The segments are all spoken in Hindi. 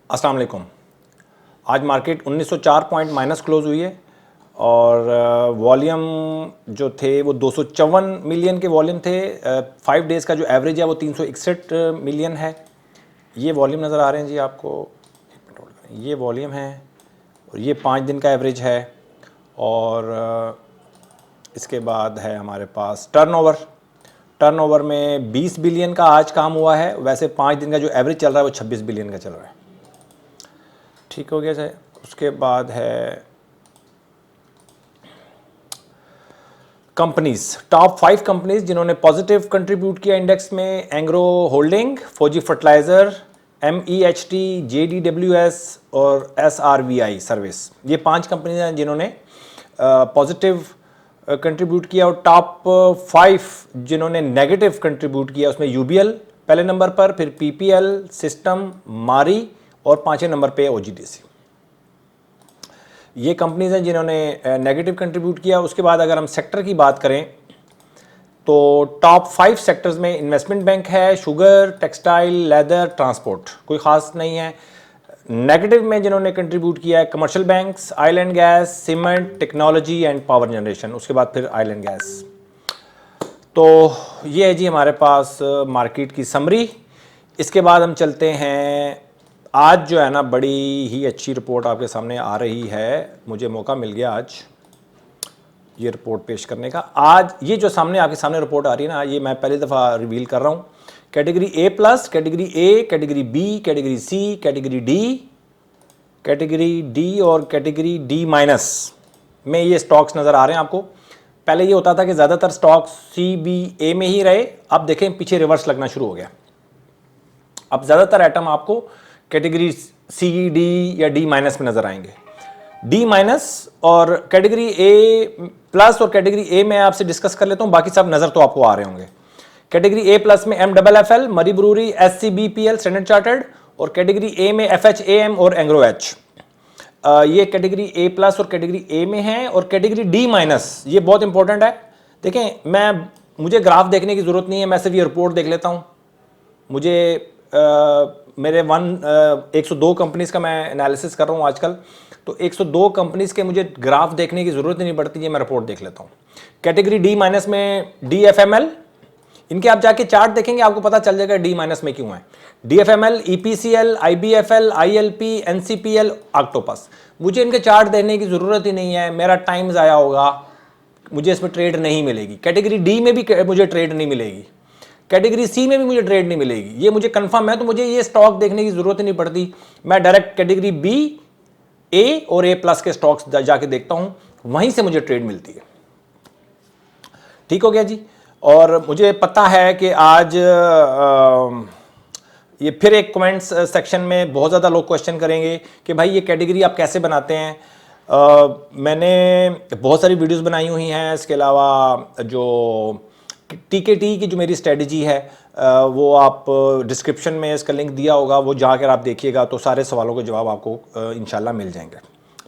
अस्सलाम वालेकुम। आज मार्केट 1904 पॉइंट माइनस क्लोज हुई है और वॉल्यूम जो थे वो 254 मिलियन के वॉल्यूम थे। 5 डेज़ का जो एवरेज है वो 361 मिलियन है। ये वॉल्यूम नज़र आ रहे हैं जी आपको, ये वॉल्यूम है और ये 5 दिन का एवरेज है। और इसके बाद है हमारे पास टर्नओवर में 20 बिलियन का आज काम हुआ है। वैसे 5 दिन का जो एवरेज चल रहा है वो 26 बिलियन का चल रहा है। ठीक हो गया सर। उसके बाद है कंपनीज, टॉप 5 कंपनीज जिन्होंने पॉजिटिव कंट्रीब्यूट किया इंडेक्स में: एंग्रो होल्डिंग, फौजी फर्टिलाइज़र, MEHT, JDWS और SRVI सर्विस। ये 5 कंपनीज हैं जिन्होंने पॉजिटिव कंट्रीब्यूट किया। और टॉप 5 जिन्होंने नेगेटिव कंट्रीब्यूट किया उसमें UBL पहले नंबर पर, फिर PPL, सिस्टम, मारी और 5वें नंबर पे OGDC। ये कंपनीज हैं जिन्होंने नेगेटिव कंट्रीब्यूट किया। उसके बाद अगर हम सेक्टर की बात करें तो टॉप 5 सेक्टर्स में इन्वेस्टमेंट बैंक है, शुगर, टेक्सटाइल, लेदर, ट्रांसपोर्ट, कोई ख़ास नहीं है। नेगेटिव में जिन्होंने कंट्रीब्यूट किया है commercial banks, oil and gas, cement, technology and power generation, उसके बाद फिर ऑयल एंड गैस। तो ये है जी हमारे पास मार्केट की समरी। इसके बाद हम चलते हैं, आज जो है ना बड़ी ही अच्छी रिपोर्ट आपके सामने आ रही है। मुझे मौका मिल गया आज ये रिपोर्ट पेश करने का। आज ये जो सामने आपके सामने रिपोर्ट आ रही है ना, ये मैं पहली दफ़ा रिवील कर रहा हूँ। Category A+, category A, category B, category C, category D और कैटेगरी D- में ये स्टॉक्स नज़र आ रहे हैं आपको। पहले ये होता था कि ज़्यादातर स्टॉक्स CBA में ही रहे, अब देखें पीछे रिवर्स लगना शुरू हो गया। अब ज़्यादातर आइटम आपको कैटेगरी C, D या D- में नज़र आएंगे। D- और कैटेगरी A+ और कैटेगरी A में आपसे डिस्कस कर लेता हूँ, बाकी सब नज़र तो आपको आ रहे होंगे। कैटेगरी A+ में MFFL, मरी ब्रूरी, SCBPL, स्टैंडर्ड चार्टर्ड, और कैटेगरी A में FHAM और एंग्रो H। ये कैटेगरी A+ और कैटेगरी A में है। और कैटेगरी D- ये बहुत इंपॉर्टेंट है। देखें, मुझे ग्राफ देखने की ज़रूरत नहीं है, मैं सिर्फ ये रिपोर्ट देख लेता हूँ। मुझे मेरे 102 कंपनीज़ का मैं एनालिसिस कर रहा हूँ आजकल, तो 102 कंपनीज़ के मुझे ग्राफ देखने की ज़रूरत नहीं पड़ती है, मैं रिपोर्ट देख लेता हूँ। कैटेगरी D- में DFML, इनके आप जाके चार्ट देखेंगे आपको पता चल जाएगा D- में क्यों है। DFML, EPCL, IBFL, ILP, NCPL, octopus. मुझे इनके चार्ट देखने की ज़रूरत ही नहीं है, मेरा टाइम ज़ाया होगा, मुझे इसमें ट्रेड नहीं मिलेगी। कैटेगरी D में भी मुझे ट्रेड नहीं मिलेगी, कैटेगरी C में भी मुझे ट्रेड नहीं मिलेगी, ये मुझे कंफर्म है। तो मुझे ये स्टॉक देखने की ज़रूरत ही नहीं पड़ती, मैं डायरेक्ट कैटेगरी B, A और A+ के स्टॉक्स जाके देखता हूँ, वहीं से मुझे ट्रेड मिलती है। ठीक हो गया जी। और मुझे पता है कि आज ये फिर एक कमेंट्स सेक्शन में बहुत ज़्यादा लोग क्वेश्चन करेंगे कि भाई ये कैटेगरी आप कैसे बनाते हैं। मैंने बहुत सारी वीडियोस बनाई हुई हैं। इसके अलावा जो TKT की जो मेरी स्ट्रेटजी है वो आप डिस्क्रिप्शन में इसका लिंक दिया होगा, वो जाकर आप देखिएगा तो सारे सवालों के जवाब आपको इंशाल्लाह मिल जाएंगे।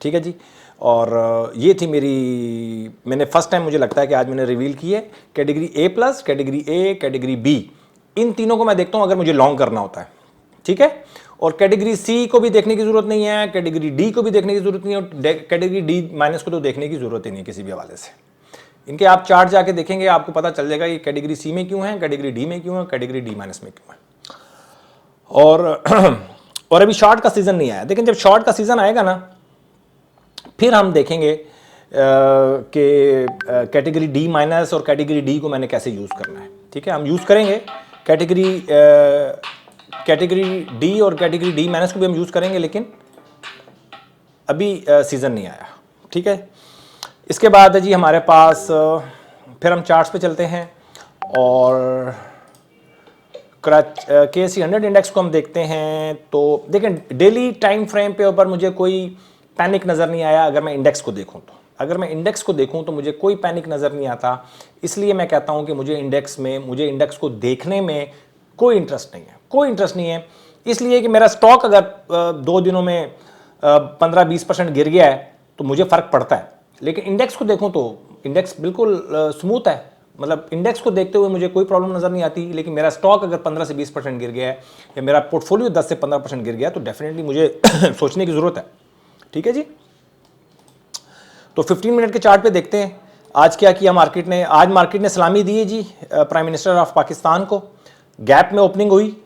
ठीक है जी। और ये थी मैंने फर्स्ट टाइम मुझे लगता है कि आज मैंने रिवील की है category A+, category A, category B, इन तीनों को मैं देखता हूँ अगर मुझे लॉन्ग करना होता है। ठीक है। और कैटेगरी C को भी देखने की ज़रूरत नहीं है, कैटेगरी D को भी देखने की ज़रूरत नहीं है, और कैटेगरी D- को तो देखने की ज़रूरत ही नहीं किसी भी हवाले से। इनके आप चार्ट जाके देखेंगे आपको पता चल जाएगा कि कैटेगरी C में क्यों है, कैटेगरी D में क्यों है, कैटेगरी D- में क्यों है। और अभी शॉर्ट का सीज़न नहीं आया। लेकिन जब शॉर्ट का सीज़न आएगा ना, फिर हम देखेंगे कि कैटेगरी D- और कैटेगरी D को मैंने कैसे यूज़ करना है। ठीक है, हम यूज़ करेंगे कैटेगरी D और कैटेगरी D- को भी हम यूज़ करेंगे, लेकिन अभी सीज़न नहीं आया। ठीक है। इसके बाद है जी हमारे पास, फिर हम चार्ट्स पे चलते हैं और KSE 100 इंडेक्स को हम देखते हैं। तो देखें, डेली टाइम फ्रेम पे ऊपर मुझे कोई पैनिक नज़र नहीं आया। अगर मैं इंडेक्स को देखूं तो मुझे कोई पैनिक नज़र नहीं आता। इसलिए मैं कहता हूं कि मुझे इंडेक्स को देखने में कोई इंटरेस्ट नहीं है। इसलिए कि मेरा स्टॉक अगर 2 दिनों में 15-20% गिर गया है तो मुझे फ़र्क पड़ता है, लेकिन इंडेक्स को देखूं तो इंडेक्स बिल्कुल स्मूथ है, मतलब इंडेक्स को देखते हुए मुझे कोई प्रॉब्लम नज़र नहीं आती, लेकिन मेरा स्टॉक अगर 15 से 20% गिर गया है या मेरा पोर्टफोलियो 10 से 15% गिर गया तो डेफिनेटली मुझे सोचने की ज़रूरत है। ठीक है जी। तो 15 मिनट के चार्ट पे देखते हैं आज क्या किया मार्केट ने। आज मार्केट ने सलामी दी है जी प्राइम मिनिस्टर ऑफ पाकिस्तान को, गैप में ओपनिंग हुई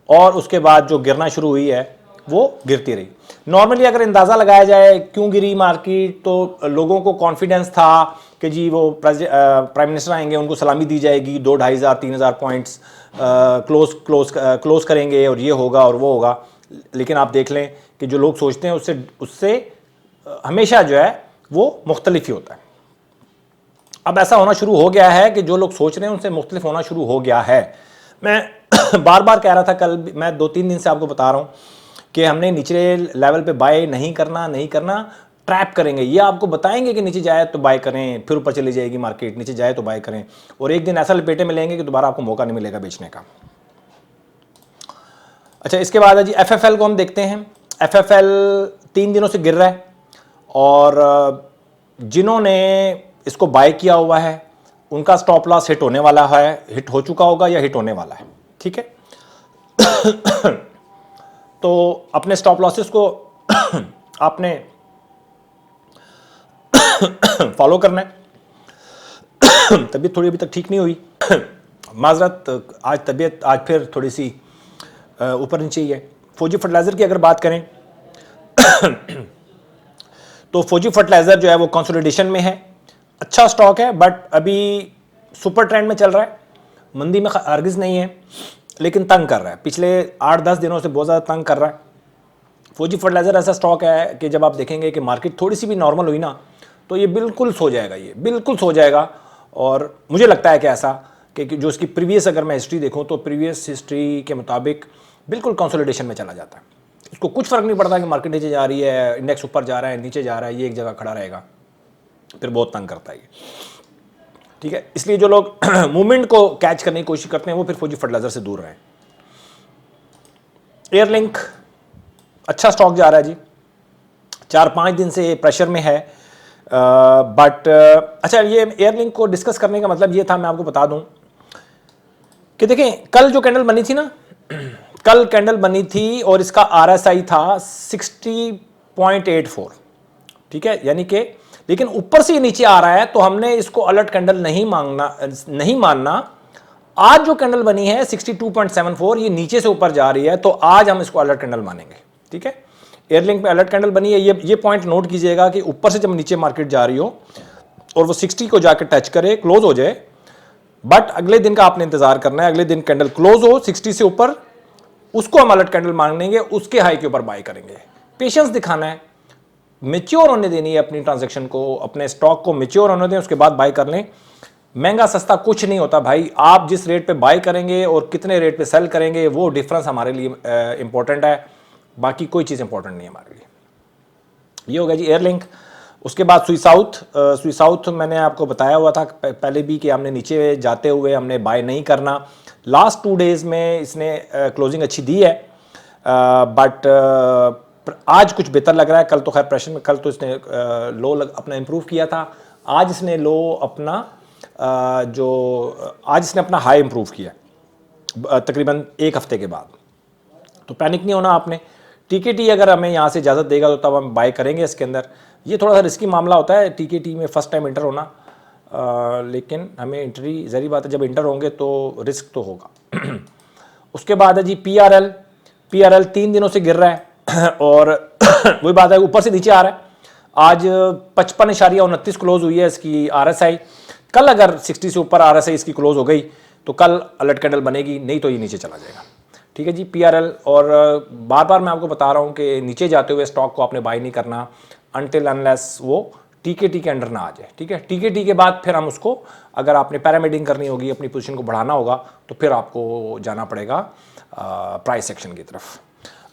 और उसके बाद जो गिरना शुरू हुई है वो गिरती रही। नॉर्मली अगर अंदाज़ा लगाया जाए क्यों गिरी मार्केट, तो लोगों को कॉन्फिडेंस था कि जी वो प्राइम मिनिस्टर आएंगे, उनको सलामी दी जाएगी, 2-2,500-3,000 पॉइंट्स क्लोज करेंगे और ये होगा और वो होगा। लेकिन आप देख लें कि जो लोग सोचते हैं उससे हमेशा जो है वो मुख्तलिफ ही होता है। अब ऐसा होना शुरू हो गया है कि जो लोग सोच रहे हैं उनसे मुख्तलिफ होना शुरू हो गया है। मैं बार बार कह रहा था, कल मैं 2-3 दिन से आपको बता रहा हूँ कि हमने नीचे लेवल पे बाय नहीं करना, ट्रैप करेंगे। ये आपको बताएंगे कि नीचे जाए तो बाय करें, फिर ऊपर चली जाएगी मार्केट, नीचे जाए तो बाय करें, और एक दिन ऐसा लपेटे में लेंगे कि दोबारा आपको मौका नहीं मिलेगा बेचने का। अच्छा, इसके बाद है जी FFL को हम देखते हैं। FFL 3 दिनों से गिर रहा है और जिन्होंने इसको बाय किया हुआ है उनका स्टॉप लॉस हिट होने वाला है, हिट हो चुका होगा या हिट होने वाला है। ठीक है तो अपने स्टॉप लॉसेस को आपने फॉलो करना है। तबीयत थोड़ी अभी तक ठीक नहीं हुई, माजरत, आज तबीयत आज फिर थोड़ी सी ऊपर नीचे ही है। फौजी फर्टिलाइज़र की अगर बात करें तो फौजी फर्टिलाइज़र जो है वो कंसोलिडेशन में है, अच्छा स्टॉक है बट अभी सुपर ट्रेंड में चल रहा है, मंदी में हरगिज़ नहीं है, लेकिन तंग कर रहा है। पिछले 8-10 दिनों से बहुत ज़्यादा तंग कर रहा है। फौजी फर्टिलाइज़र ऐसा स्टॉक है कि जब आप देखेंगे कि मार्केट थोड़ी सी भी नॉर्मल हुई ना तो ये बिल्कुल सो जाएगा, ये बिल्कुल सो जाएगा। और मुझे लगता है कि ऐसा कि जो इसकी प्रीवियस अगर मैं हिस्ट्री देखूं तो प्रीवियस हिस्ट्री के मुताबिक बिल्कुल कंसोलिडेशन में चला जाता है। इसको कुछ फ़र्क नहीं पड़ता कि मार्केट नीचे जा रही है, इंडेक्स ऊपर जा रहा है, नीचे जा रहा है, ये एक जगह खड़ा रहेगा, फिर बहुत तंग करता है ये। ठीक है, इसलिए जो लोग मूवमेंट को कैच करने की कोशिश करते हैं वो फिर फौजी फर्टिलाइज़र से दूर रहें। एयरलिंक अच्छा स्टॉक जा रहा है जी, 4-5 दिन से प्रेशर में है, बट अच्छा, ये एयरलिंक को डिस्कस करने का मतलब ये था, मैं आपको बता दूं कि देखें कल जो कैंडल बनी थी ना, कल कैंडल बनी थी और इसका RSI था 60.84। ठीक है, यानी कि लेकिन ऊपर से नीचे आ रहा है तो हमने इसको अलर्ट कैंडल नहीं मानना। आज जो कैंडल बनी है 62.74, ये नीचे से ऊपर जा रही है तो आज हम इसको अलर्ट कैंडल मानेंगे। ठीक है, एयरलिंक पे अलर्ट कैंडल बनी है, ये पॉइंट नोट कीजिएगा कि ऊपर से जब नीचे मार्केट जा रही हो और वो 60 को जाकर टच करे, क्लोज हो जाए, बट अगले दिन का आपने इंतजार करना है, अगले दिन कैंडल क्लोज हो 60 से ऊपर, उसको हम अलर्ट कैंडल मानेंगे, उसके हाई के ऊपर बाय करेंगे। पेशेंस दिखाना है, मैच्योर होने देनी है अपनी ट्रांजैक्शन को, अपने स्टॉक को मैच्योर होने दें, उसके बाद बाय कर लें। महंगा सस्ता कुछ नहीं होता भाई, आप जिस रेट पे बाय करेंगे और कितने रेट पे सेल करेंगे वो डिफरेंस हमारे लिए इंपॉर्टेंट है, बाकी कोई चीज़ इंपॉर्टेंट नहीं है हमारे लिए। ये हो गया जी एयरलिंक। उसके बाद सुई साउथ मैंने आपको बताया हुआ था पहले भी कि हमने नीचे जाते हुए हमने बाय नहीं करना। लास्ट 2 डेज़ में इसने क्लोजिंग अच्छी दी है, बट आज कुछ बेहतर लग रहा है। कल तो खैर प्रेशर में, कल तो इसने लो अपना इम्प्रूव किया था, आज इसने लो अपना आज इसने अपना हाई इम्प्रूव किया तकरीबन 1 हफ्ते के बाद। तो पैनिक नहीं होना आपने। टीकेटी अगर हमें यहाँ से इजाज़त देगा तो तब हम बाय करेंगे इसके अंदर। ये थोड़ा सा रिस्की मामला होता है टीकेटी में फर्स्ट टाइम इंटर होना, लेकिन हमें एंट्री ज़रूरी बात है, जब इंटर होंगे तो रिस्क तो होगा। उसके बाद है जी पीआरएल 3 दिनों से गिर रहा है और वही बात है, ऊपर से नीचे आ रहा है। आज 55.29 क्लोज हुई है इसकी RSI। कल अगर 60 से ऊपर RSI इसकी क्लोज हो गई तो कल अलर्ट कैंडल बनेगी, नहीं तो ये नीचे चला जाएगा। ठीक है जी, पीआरएल। और बार बार मैं आपको बता रहा हूँ कि नीचे जाते हुए स्टॉक को आपने बाय नहीं करना अनटिल अनलेस वो टीकेटी के अंडर ना आ जाए। ठीक है, टीकेटी के बाद फिर हम उसको, अगर आपने पैरामीडिंग करनी होगी, अपनी पोजीशन को बढ़ाना होगा, तो फिर आपको जाना पड़ेगा प्राइस एक्शन की तरफ।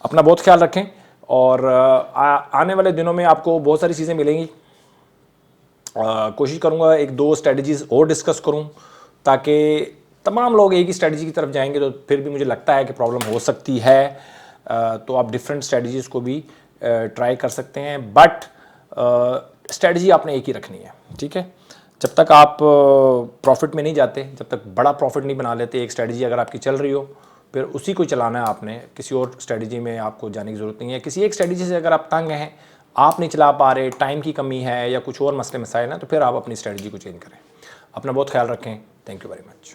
अपना बहुत ख्याल रखें और आने वाले दिनों में आपको बहुत सारी चीज़ें मिलेंगी। कोशिश करूँगा 1-2 स्ट्रेटजीज़ और डिस्कस करूँ ताकि तमाम लोग एक ही स्ट्रेटजी की तरफ जाएंगे तो फिर भी मुझे लगता है कि प्रॉब्लम हो सकती है। तो आप डिफरेंट स्ट्रेटजीज़ को भी ट्राई कर सकते हैं, बट स्ट्रेटजी आपने एक ही रखनी है। ठीक है, जब तक आप प्रॉफिट में नहीं जाते, जब तक बड़ा प्रॉफिट नहीं बना लेते, एक स्ट्रेटजी अगर आपकी चल रही हो फिर उसी को चलाना है आपने, किसी और स्ट्रेटजी में आपको जाने की ज़रूरत नहीं है। किसी एक स्ट्रेटजी से अगर आप तंग हैं, आप नहीं चला पा रहे, टाइम की कमी है या कुछ और मसले मसाइल हैं, तो फिर आप अपनी स्ट्रेटजी को चेंज करें। अपना बहुत ख्याल रखें। Thank you very much.